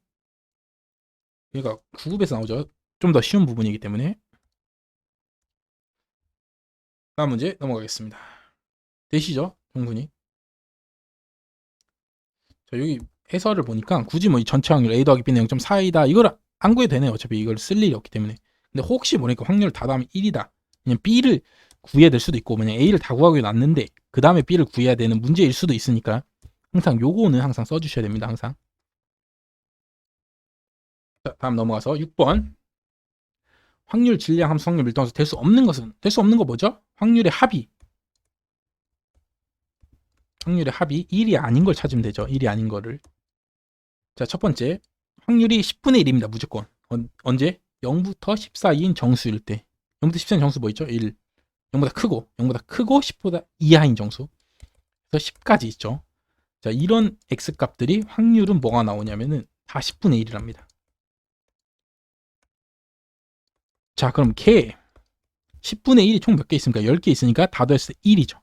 그러니까 9급에서 나오죠. 좀 더 쉬운 부분이기 때문에. 다음 문제 넘어가겠습니다. 되시죠? 충분히. 자, 여기 해설을 보니까 굳이 뭐 이 전체 확률 A 더하기 B는 0.4이다. 이걸 안 구해도 되네. 어차피 이걸 쓸 일이 없기 때문에. 근데 혹시 모르니까 확률 다 더하면 1이다. 그냥 B를 구해야 될 수도 있고, 그냥 A를 다 구하고 났는데 그 다음에 B를 구해야 되는 문제일 수도 있으니까 항상 요거는 항상 써주셔야 됩니다. 항상. 자, 다음 넘어가서 6번. 확률, 질량, 함수, 확률, 밀도함수 될 수 없는 것은, 될 수 없는 거 뭐죠? 확률의 합이. 확률의 합이 1이 아닌 걸 찾으면 되죠. 1이 아닌 거를. 자, 첫 번째. 확률이 10분의 1입니다. 무조건. 언제? 0부터 10 사이인 정수일 때. 0부터 10 사이인 정수 뭐 있죠? 1. 0보다 크고 10보다 이하인 정수. 그래서 10까지 있죠. 자, 이런 X값들이 확률은 뭐가 나오냐면은 다 10분의 1이랍니다. 자, 그럼 걔 10분의 1이 총 몇 개 있습니까? 10개 있으니까 다 더했을 때 1이죠.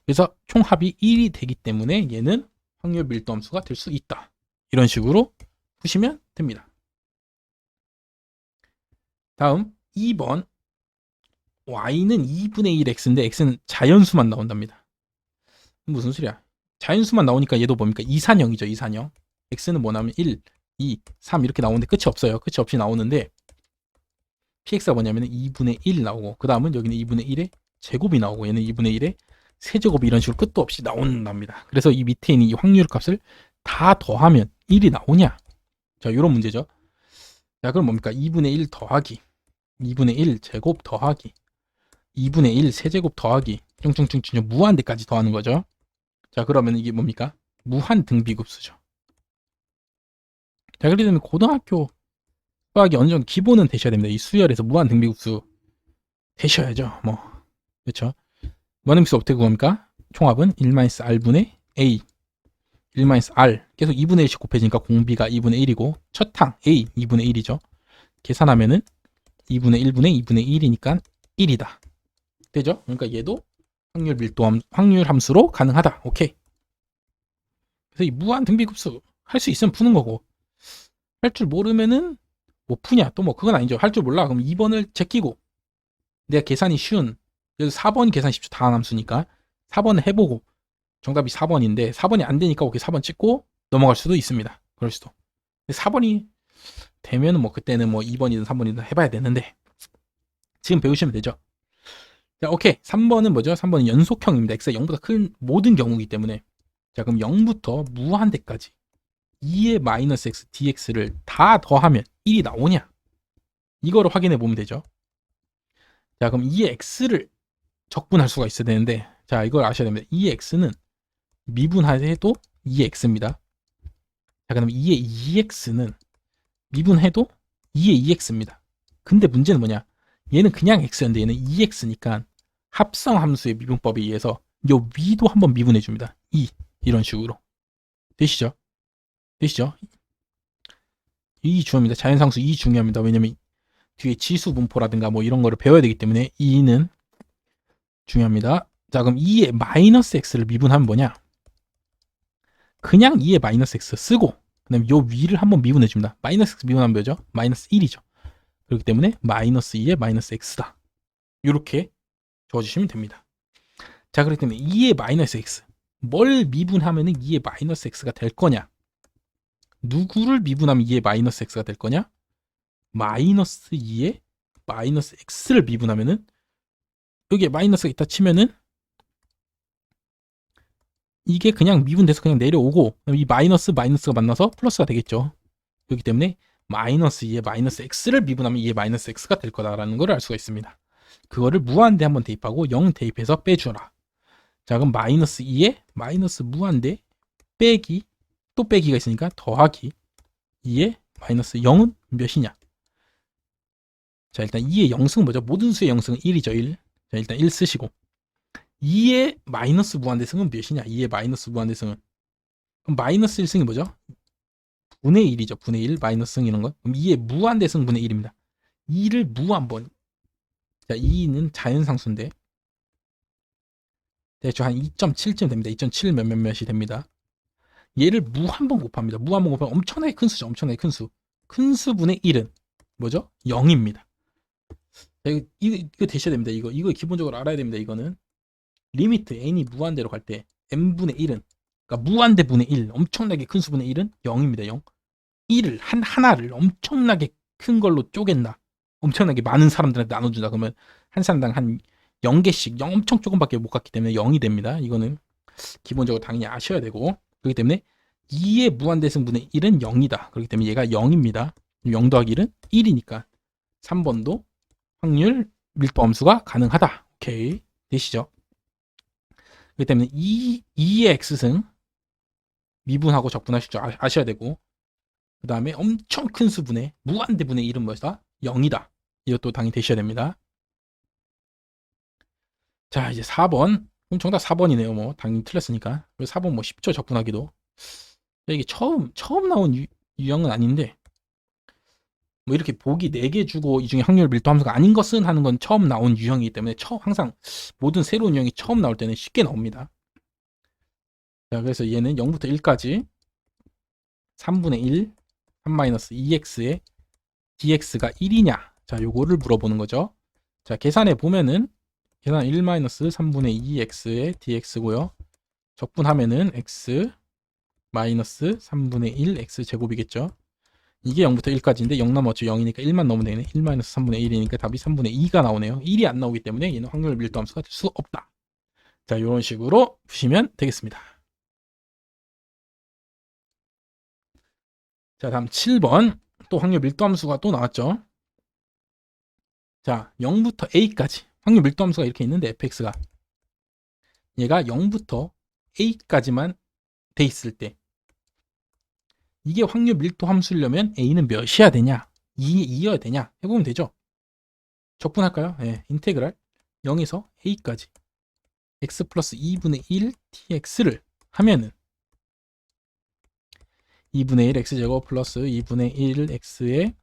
그래서 총 합이 1이 되기 때문에 얘는 확률 밀도함수가 될 수 있다. 이런 식으로 푸시면 됩니다. 다음 2번. y는 2분의 1 x인데 x는 자연수만 나온답니다. 무슨 소리야? 자연수만 나오니까 얘도 뭡니까? 이산형이죠. 이산형. x는 뭐냐면 1, 2, 3 이렇게 나오는데 끝이 없어요. 끝이 없이 나오는데 px가 뭐냐면 2분의 1 나오고, 그 다음은 여기는 2분의 1의 제곱이 나오고, 얘는 2분의 1의 세제곱이 이런 식으로 끝도 없이 나온답니다. 그래서 이 밑에 있는 이 확률 값을 다 더하면 1이 나오냐? 자, 이런 문제죠. 자, 그럼 뭡니까? 2분의 1 더하기 2분의 1 제곱 더하기 2분의 1 세제곱 더하기 쭉쭉쭉쭉 무한대까지 더하는 거죠. 자, 그러면 이게 뭡니까? 무한 등비급수죠. 자, 그렇게 되면 고등학교 수학이 어느 정도 기본은 되셔야 됩니다. 이 수열에서 무한 등비급수 되셔야죠. 뭐, 그렇죠? 무한등비수 어떻게 구합니까? 총합은 1-r분의 a 1-r 계속 2분의 1씩 곱해지니까 공비가 2분의 1이고 첫 항 a 2분의 1이죠. 계산하면은 2분의 1분의 2분의 1이니까 1이다. 되죠? 그러니까 얘도 확률 함수로 가능하다. 오케이. 그래서 이 무한 등비급수 할 수 있으면 푸는 거고, 할 줄 모르면은 뭐 푸냐? 또 뭐 그건 아니죠. 할 줄 몰라. 그럼 2번을 제끼고, 내가 계산이 쉬운, 그래서 4번이 계산이 쉽죠. 다함수니까 4번을 해보고 정답이 4번인데 4번이 안 되니까 오케이 4번 찍고 넘어갈 수도 있습니다. 그럴 수도. 4번이 되면은 뭐 그때는 뭐 2번이든 3번이든 해봐야 되는데 지금 배우시면 되죠. 자, 오케이. 3번은 뭐죠? 3번은 연속형입니다. x가 0보다 큰 모든 경우이기 때문에. 자, 그럼 0부터 무한대까지 2의 마이너스 x dx를 다 더하면 1이 나오냐? 이거를 확인해 보면 되죠. 자, 그럼 2의 x를 적분할 수가 있어야 되는데, 자, 이걸 아셔야 됩니다. 2의 x는 미분해도 2의 x입니다. 자, 그럼 2의 2x는 미분해도 2의 2x입니다. 근데 문제는 뭐냐? 얘는 그냥 x였는데 얘는 2x니까 합성 함수의 미분법에 의해서 요 위도 한번 미분해 줍니다. 2 이런 식으로. 되시죠? 되시죠? 이 중요합니다. 자연상수 이 중요합니다. 왜냐면 뒤에 지수 분포라든가 뭐 이런 거를 배워야 되기 때문에 2는 중요합니다. 자, 그럼 2의 마이너스 x를 미분하면 뭐냐? 그냥 2의 마이너스 x 쓰고 그다음에 요 위를 한번 미분해 줍니다. 마이너스 x 미분하면 뭐죠? 마이너스 1이죠. 그렇기 때문에 마이너스 2의 마이너스 x다. 이렇게 적어주시면 됩니다. 자, 그렇기 때문에 2의 마이너스 x 뭘 미분하면 2의 마이너스 x가 될 거냐? 누구를 미분하면 2의 마이너스 x가 될 거냐? 마이너스 2의 마이너스 x를 미분하면은 여기에 마이너스가 있다 치면은 이게 그냥 미분돼서 그냥 내려오고 이 마이너스가 만나서 플러스가 되겠죠. 그렇기 때문에 마이너스 2의 마이너스 x를 미분하면 2의 마이너스 x가 될 거다라는 걸 알 수가 있습니다. 그거를 무한대 한번 대입하고 0 대입해서 빼주라. 자, 그럼 마이너스 2에 마이너스 무한대 빼기 또 빼기가 있으니까 더하기 2에 마이너스 0은 몇이냐? 자, 일단 2의 영승은 뭐죠? 모든 수의 영승은 1이죠. 1. 자, 일단 1 쓰시고 2의 마이너스 무한대승은 몇이냐? 2의 마이너스 무한대승은 그럼 마이너스 1승이 뭐죠? 분의 1이죠. 분의 1 마이너스 승 이런 거. 그럼 2의 무한대승 분의 1입니다. 2를 무한번. 자, 2는 자연상수인데 대충 한 2.7쯤 됩니다. 2.7 몇몇몇이 됩니다. 얘를 무한번 곱합니다. 무한번 곱하면 엄청나게 큰 수죠. 엄청나게 큰 수. 큰 수분의 1은 뭐죠? 0입니다. 이거 되셔야 됩니다. 이거 기본적으로 알아야 됩니다. 이거는 리미트 n이 무한대로 갈 때 n분의 1은 그러니까 무한대 분의 1 엄청나게 큰 수분의 1은 0입니다. 0. 1을 하나를 엄청나게 큰 걸로 쪼갠다. 엄청나게 많은 사람들한테 나눠준다. 그러면 한 사람당 한 0개씩 엄청 조금밖에 못 갔기 때문에 0이 됩니다. 이거는 기본적으로 당연히 아셔야 되고 그렇기 때문에 2의 무한대승분의 1은 0이다. 그렇기 때문에 얘가 0입니다. 0 더하기 1은 1이니까 3번도 확률 밀도 함수가 가능하다. 오케이. 되시죠? 그렇기 때문에 2의 x승 미분하고 적분하실 줄 아셔야 되고 그 다음에 엄청 큰 수분의 무한대분의 1은 뭐다? 0이다. 이것도 당연히 되셔야 됩니다. 자, 이제 4번. 그럼 정답 4번이네요. 뭐 당연히 틀렸으니까. 4번 뭐 쉽죠. 적분하기도. 이게 처음 나온 유형은 아닌데 뭐 이렇게 보기 4개 주고 이 중에 확률 밀도 함수가 아닌 것은 하는 건 처음 나온 유형이기 때문에 항상 모든 새로운 유형이 처음 나올 때는 쉽게 나옵니다. 자, 그래서 얘는 0부터 1까지 3분의 1 3-2x의 dx가 1이냐? 자, 요거를 물어보는 거죠. 자, 계산해 보면은 계산 1-3분의 2x의 dx고요. 적분하면은 x 마이너스 3분의 1 x 제곱이겠죠. 이게 0부터 1까지인데 0 넘어갔죠. 0이니까 1만 넣으면 되네. 1-3분의 1이니까 답이 3분의 2가 나오네요. 1이 안 나오기 때문에 얘는 확률 밀도 함수가 될 수 없다. 자, 이런 식으로 푸시면 되겠습니다. 자, 다음 7번. 또 확률 밀도 함수가 또 나왔죠. 자, 0부터 a까지 확률 밀도 함수가 이렇게 있는데 fx가 얘가 0부터 a까지만 돼 있을 때 이게 확률 밀도 함수려면 a는 몇이어야 되냐? 2여야 되냐? 해보면 되죠. 적분할까요? 네, 인테그랄 0에서 a까지 x 플러스 2분의 1 tx를 하면은 2분의 1 x제곱 플러스 2분의 1 x의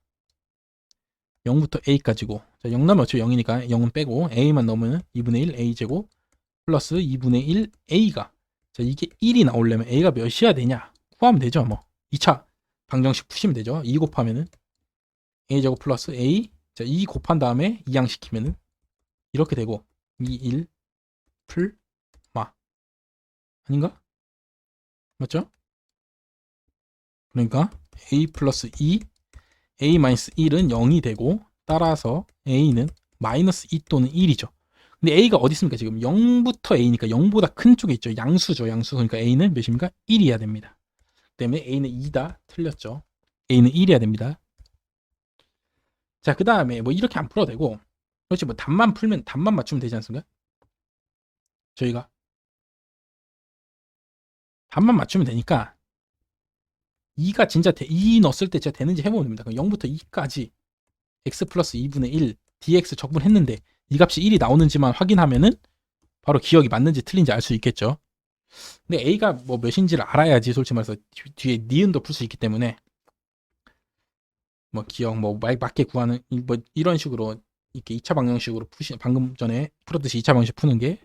0부터 a까지고, 자, 0 넣으면 어차피 0이니까 0은 빼고 a만 넣으면 2분의 1 a제곱 플러스 2분의 1 a가, 자, 이게 1이 나오려면 a가 몇이야 되냐 구하면 되죠. 뭐 2차 방정식 푸시면 되죠. 2 곱하면은 a제곱 플러스 a, 자, 2 곱한 다음에 2양시키면은 이렇게 되고 2, 1 풀 마 아닌가? 맞죠? 그러니까 a 플러스 2 a 마이너스 1은 0이 되고, 따라서 a는 마이너스 2 또는 1이죠. 근데 a가 어디 있습니까? 지금 0부터 a니까 0보다 큰 쪽에 있죠. 양수죠. 양수. 그러니까 a는 몇입니까? 1이어야 됩니다. 때문에 a는 2다. 틀렸죠. a는 1이어야 됩니다. 자, 그 다음에 뭐 이렇게 안 풀어도 되고, 그렇지, 뭐 답만 풀면 답만 맞추면 되지 않습니까? 저희가 답만 맞추면 되니까 2가 진짜 2 넣었을 때 진짜 되는지 해보면 됩니다. 그럼 0부터 2까지 x 플러스 2분의 1 dx 적분했는데 이 값이 1이 나오는지만 확인하면은 바로 기억이 맞는지 틀린지 알 수 있겠죠. 근데 a가 뭐 몇인지를 알아야지 솔직히 말해서 뒤에 니은도 풀 수 있기 때문에 뭐 기억 뭐 맞게 구하는 뭐 이런 식으로 이렇게 2차 방정식으로 방금 전에 풀었듯이 2차 방정식 푸는 게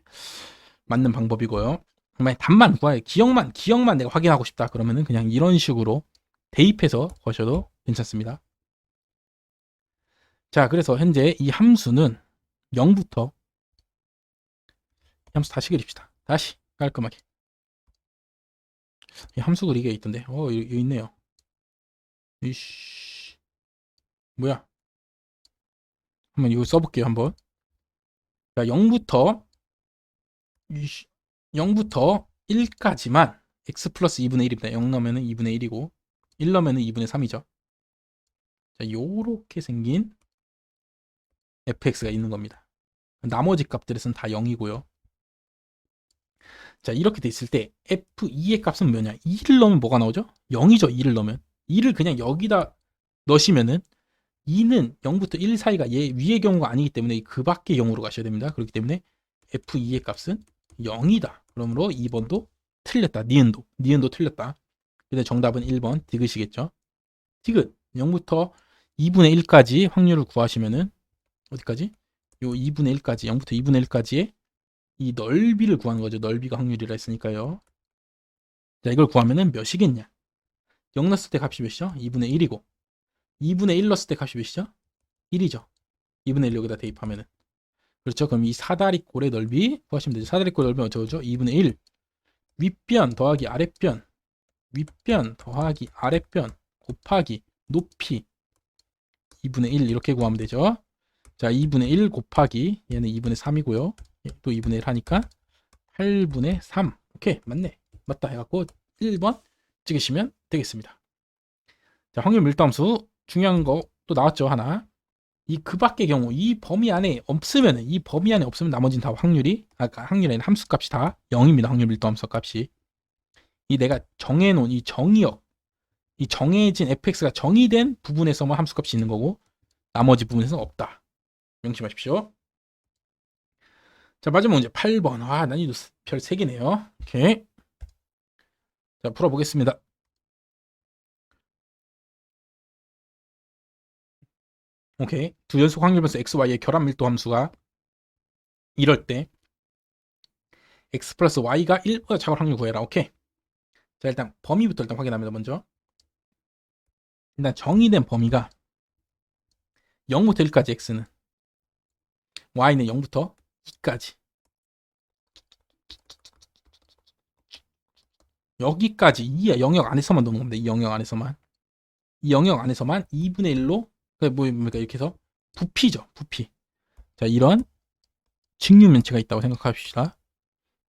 맞는 방법이고요. 만약 답만 구해요. 기억만 내가 확인하고 싶다 그러면은 그냥 이런 식으로 대입해서 거셔도 괜찮습니다. 자, 그래서 현재 이 함수는 0부터 함수 다시 그립시다. 다시 깔끔하게. 이 함수 그리기가 있던데. 여기 있네요. 이씨. 뭐야? 한번 이거 써볼게요, 한번. 자, 0부터 1까지만 x 플러스 2분의 1입니다. 0 넣으면 2분의 1이고, 1 넣으면 2분의 3이죠. 자, 요렇게 생긴 fx가 있는 겁니다. 나머지 값들에서는 다 0이고요. 자, 이렇게 돼 있을 때 f2의 값은 뭐냐? 2를 넣으면 뭐가 나오죠? 0이죠. 2를 넣으면. 2를 그냥 여기다 넣으시면은 2는 0부터 1 사이가 얘 위의 경우가 아니기 때문에 그 밖의 경우로 가셔야 됩니다. 그렇기 때문에 f2의 값은 0이다. 그러므로 2번도 틀렸다. 니은도 틀렸다. 근데 정답은 1번 디귿이겠죠. 디귿 0부터 2분의 1까지 확률을 구하시면은 어디까지? 요 2분의 1까지 0부터 2분의 1까지의 이 넓이를 구하는 거죠. 넓이가 확률이라 했으니까요. 자, 이걸 구하면은 몇이겠냐? 0 넣었을 때 값이 몇이죠? 2분의 1이고 2분의 1 넣었을 때 값이 몇이죠? 1이죠. 2분의 1 여기다 대입하면은. 그렇죠. 그럼 이 사다리꼴의 넓이 구하시면 되죠. 사다리꼴 넓이는 어쩌죠? 2분의 1 윗변 더하기 아랫변, 윗변 더하기 아랫변 곱하기 높이 2분의 1 이렇게 구하면 되죠. 자, 2분의 1 곱하기 얘는 2분의 3이고요. 또 2분의 1 하니까 8분의 3. 오케이, 맞네. 맞다 해갖고 1번 찍으시면 되겠습니다. 자, 확률 밀도함수 중요한 거 또 나왔죠. 하나. 그 밖의 경우 이 범위 안에 없으면 나머지는 다 확률이 확률이 아니라 함수값이 다 0입니다. 확률 밀도함수 값이. 이 내가 정해놓은 이 정의역, 이 정해진 fx가 정의된 부분에서만 함수값이 있는 거고 나머지 부분에서는 없다. 명심하십시오. 자, 마지막 문제 8번. 난이도 별 3개네요. 오케이. 자, 풀어보겠습니다. 오케이. 두 연속 확률변수 xy의 결합 밀도 함수가 이럴 때 x 플러스 y가 1보다 작을 확률 구해라. 오케이. 자, 일단 범위부터 일단 확인합니다. 먼저 일단 정의된 범위가 0부터 1까지 x는, y는 0부터 2까지, 여기까지 이 영역 안에서만 노는 겁니다. 이 영역 안에서만. 이 영역 안에서만 2분의 1로 뭡니까? 이렇게 해서 부피죠. 부피. 자, 이런 직육면체가 있다고 생각합시다.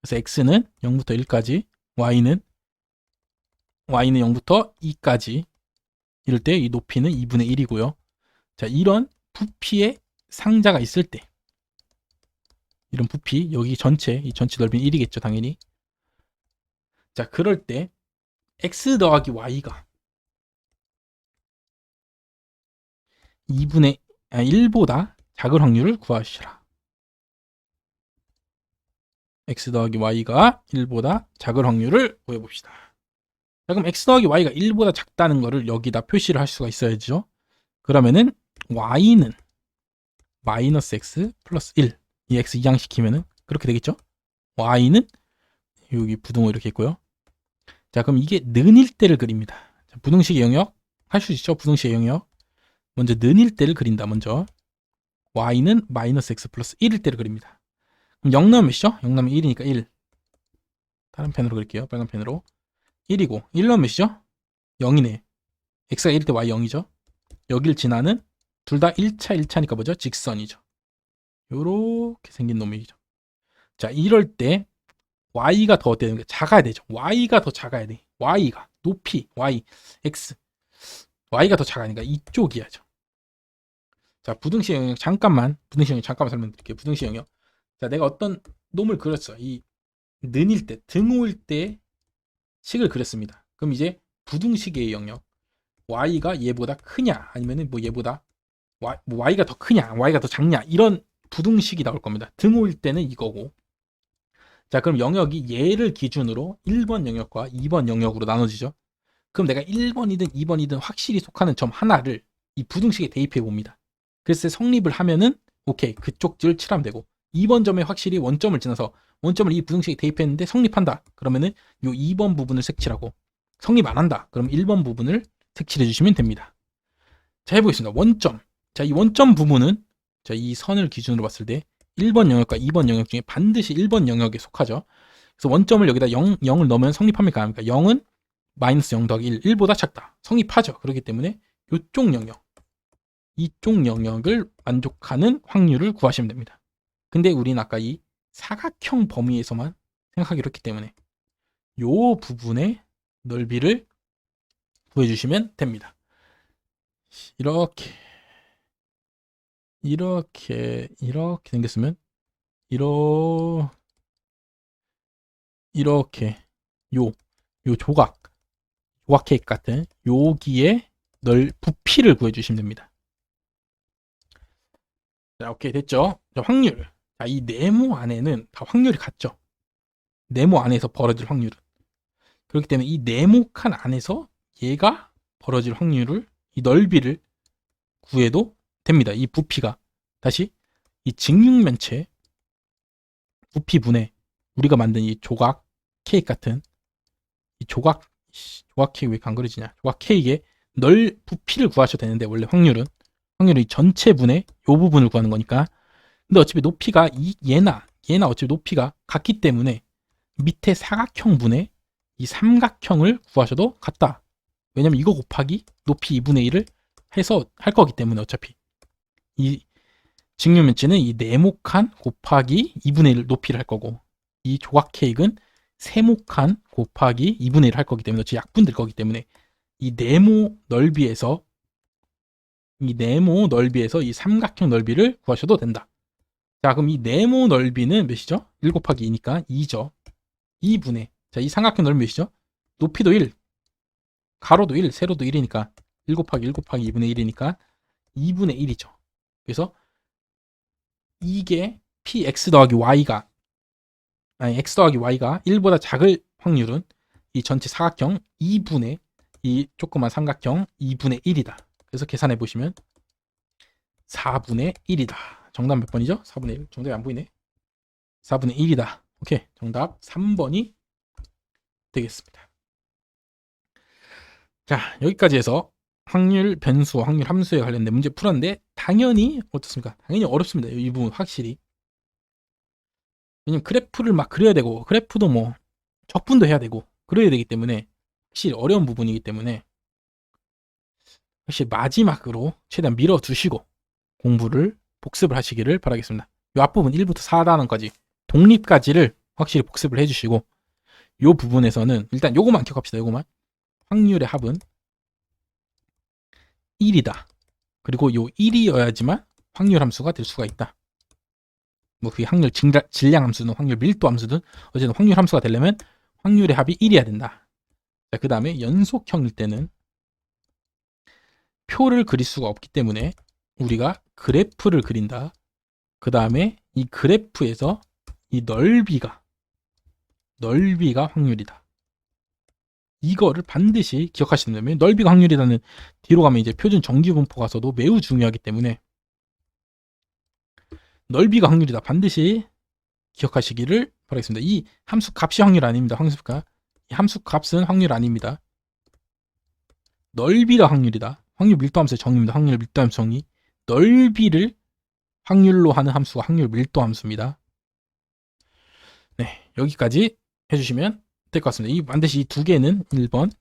그래서 x는 0부터 1까지, y는 0부터 2까지. 이럴 때 이 높이는 2분의 1이고요. 자, 이런 부피의 상자가 있을 때, 이런 부피, 여기 전체, 이 전체 넓이는 1이겠죠, 당연히. 자, 그럴 때 x 더하기 y가 1보다 작을 확률을 구하시라. x 더하기 y가 1보다 작을 확률을 구해봅시다. 자, 그럼 x 더하기 y가 1보다 작다는 거를 여기다 표시를 할 수가 있어야죠. 그러면은 y는 마이너스 x 플러스 1. 이 x 이항시키면은 그렇게 되겠죠? y는 여기 부등호 이렇게 있고요. 자, 그럼 이게 는일 때를 그립니다. 자, 부등식의 영역 할 수 있죠? 부등식의 영역. 먼저 는일 때를 그린다. 먼저 y는 마이너스 x 플러스 1일 때를 그립니다. 그럼 0 넣으면 몇이죠? 0 넣으면 1이니까 1. 다른 펜으로 그릴게요. 빨간 펜으로. 1이고 1 넣으면 몇이죠? 0이네. x가 1일 때 y 0이죠. 여길 지나는 둘 다 1차 1차니까 뭐죠? 직선이죠. 요렇게 생긴 놈이죠. 자, 이럴 때 y가 더 어때야 되는 게 작아야 되죠. y가 더 작아야 돼. y가 높이 y x y가 더 작으니까 이쪽이야죠. 자, 부등식 영역 잠깐만 설명드릴게요. 부등식 영역. 자, 내가 어떤 놈을 그렸어. 이 는일 때, 등호일 때 식을 그렸습니다. 그럼 이제 부등식의 영역 y가 얘보다 크냐 아니면은 뭐 얘보다 y가 더 크냐 y가 더 작냐 이런 부등식이 나올 겁니다. 등호일 때는 이거고. 자, 그럼 영역이 얘를 기준으로 1번 영역과 2번 영역으로 나눠지죠. 그럼 내가 1번이든 2번이든 확실히 속하는 점 하나를 이 부등식에 대입해 봅니다. 그래서 성립을 하면은 오케이, 그쪽 줄 칠하면 되고, 2번 점에 확실히 원점을 지나서 원점을 이 부등식에 대입했는데 성립한다. 그러면은 요 2번 부분을 색칠하고, 성립 안 한다. 그럼 1번 부분을 색칠해 주시면 됩니다. 자, 해보겠습니다. 원점. 자, 이 원점 부분은 자, 이 선을 기준으로 봤을 때 1번 영역과 2번 영역 중에 반드시 1번 영역에 속하죠. 그래서 원점을 여기다 0을 넣으면 성립합니까? 합니까? 0은 마이너스 0 더하기 1, 1보다 작다. 성립하죠. 그렇기 때문에 이쪽 영역, 이쪽 영역을 만족하는 확률을 구하시면 됩니다. 근데 우리는 아까 이 사각형 범위에서만 생각하기로 했기 때문에 이 부분의 넓이를 구해주시면 됩니다. 이렇게 생겼으면 이렇게 요 조각 케이크 같은 여기에 부피를 구해주시면 됩니다. 자, 오케이, 됐죠? 자, 확률. 자, 이 네모 안에는 다 확률이 같죠? 네모 안에서 벌어질 확률은. 그렇기 때문에 이 네모칸 안에서 얘가 벌어질 확률을, 이 넓이를 구해도 됩니다. 이 부피가. 다시, 이 직육면체 부피분의 우리가 만든 이 조각 케이크 같은 이 조각 케이크 왜 안 그려지냐? 조각 케이크의 부피를 구하셔도 되는데, 원래 확률은 이 전체 분의 이 부분을 구하는 거니까. 근데 어차피 높이가 얘나 어차피 높이가 같기 때문에 밑에 사각형 분의 이 삼각형을 구하셔도 같다. 왜냐면 이거 곱하기 높이 2분의 1을 해서 할 거기 때문에 어차피 이 직육면체는 이 네모칸 곱하기 2분의 1 높이를 할 거고, 이 조각 케이크는 세모칸 곱하기 2분의 1을 할 거기 때문에 어차피 약분될 거기 때문에 이 네모 넓이에서 이 삼각형 넓이를 구하셔도 된다. 자, 그럼 이 네모 넓이는 몇이죠? 1 곱하기 2니까 2죠. 2분의, 자, 이 삼각형 넓이 몇이죠? 높이도 1, 가로도 1, 세로도 1이니까 1 곱하기 1 곱하기 2분의 1이니까 2분의 1이죠. 그래서 이게 px 더하기 y가 x 더하기 y가 1보다 작을 확률은 이 전체 사각형 2분의 이 조그만 삼각형 2분의 1이다. 그래서 계산해 보시면 4분의 1이다. 정답 몇 번이죠? 4분의 1. 정답이 안 보이네. 4분의 1이다. 오케이. 정답 3번이 되겠습니다. 자, 여기까지 해서 확률 변수와 확률 함수에 관련된 문제 풀었는데, 당연히 어떻습니까? 당연히 어렵습니다. 이 부분 확실히. 왜냐면 그래프를 막 그려야 되고, 그래프도 뭐 적분도 해야 되고 그래야 되기 때문에 확실히 어려운 부분이기 때문에 사실 마지막으로 최대한 밀어두시고 공부를 복습을 하시기를 바라겠습니다. 이 앞부분 1부터 4단원까지 독립까지를 확실히 복습을 해주시고, 이 부분에서는 일단 요거만 기억합시다. 요거만. 확률의 합은 1이다. 그리고 요 1이어야지만 확률 함수가 될 수가 있다. 뭐 그게 확률 질량 함수든 확률 밀도 함수든 어쨌든 확률 함수가 되려면 확률의 합이 1이어야 된다. 자, 그 다음에 연속형일 때는 표를 그릴 수가 없기 때문에 우리가 그래프를 그린다. 그 다음에 이 그래프에서 이 넓이가 확률이다. 이거를 반드시 기억하시면 됩니다. 넓이가 확률이라는 뒤로 가면 이제 표준 정규분포가 써도 매우 중요하기 때문에 넓이가 확률이다. 반드시 기억하시기를 바라겠습니다. 이 함수 값이 확률 아닙니다. 함수값. 이 함수 값은 확률 아닙니다. 넓이가 확률이다. 확률 밀도함수의 정의입니다. 확률 밀도함수 정의. 넓이를 확률로 하는 함수가 확률 밀도 함수입니다. 네, 여기까지 해주시면 될 것 같습니다. 반드시 이 두 개는 1번,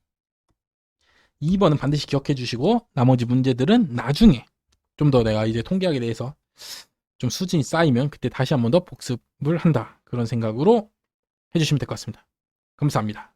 2번은 반드시 기억해 주시고 나머지 문제들은 나중에 좀 더 내가 이제 통계학에 대해서 좀 수준이 쌓이면 그때 다시 한 번 더 복습을 한다. 그런 생각으로 해주시면 될 것 같습니다. 감사합니다.